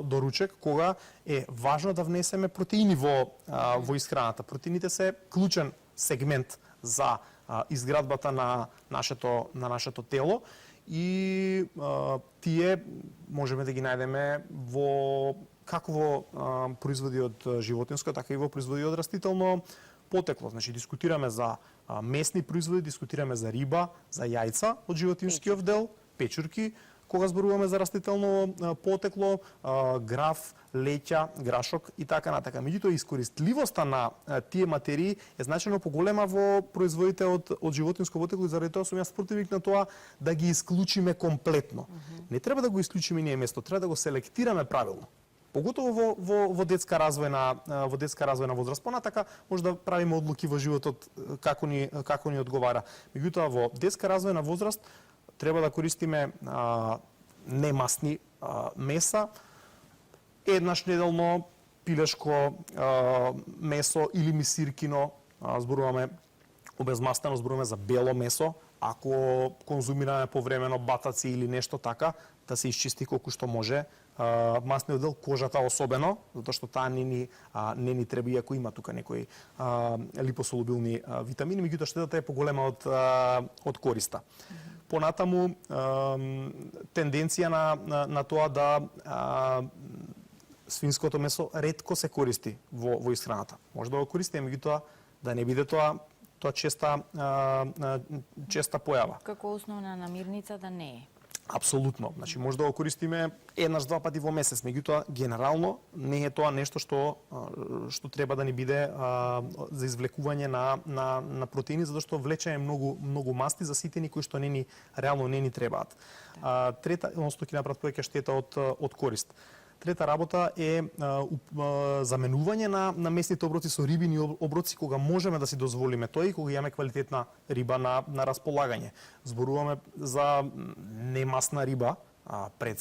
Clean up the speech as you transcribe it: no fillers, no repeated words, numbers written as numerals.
доручек кога е важно да внесеме протеини во исхраната. Протеините се клучен сегмент за изградбата на нашето тело и тие можеме да ги најдеме како во производи од животинско, така и во производи од растително потекло. Значи дискутираме за месни производи, дискутираме за риба, за јајца од животинскиот дел, печурки, кога зборуваме за растително потекло, граф, леќа, грашок и така натака. Меѓутоа, искористливоста на тие материи е значајно поголема во производите од животинско потекло и заради тоа сум јас противник на тоа да ги исклучиме комплетно. Не треба да го исклучиме ние место, треба да го селектираме правилно. Поготово во детска развојна возраст. Понатака може да правиме одлуки во животот како ни одговара. Меѓутоа во детска развојна возраст треба да користиме немасни меса, еднаш неделно пилешко месо или мисиркино, зборуваме обезмастено, зборуваме за бело месо, ако конзумираме повремено батаци или нешто така, да се исчисти колку што може масниот дел, кожата особено, затоа што таа не ни треба, иако има тука некои липосолубилни витамини, меѓутоа штетата е поголема од користа. Понатаму тенденција на тоа да свинското месо ретко се користи во исхраната. Може да го користиме, меѓутоа да не биде тоа честа појава. Како основна намирница да не е. Апсолутно. Значи може да го користиме еднаш-два пати во месец, меѓутоа генерално не е тоа нешто што треба да ни биде за извлекување на протеини, затоа што влечеме многу масти заситени кои што реално не ни требаат. Трета, односно ќе направат повеќе штета од корист. Трета работа е заменување на месните оброци со рибини оброци кога можеме да си дозволиме тоа и кога имаме квалитетна риба на располагање. Зборуваме за немасна риба, пред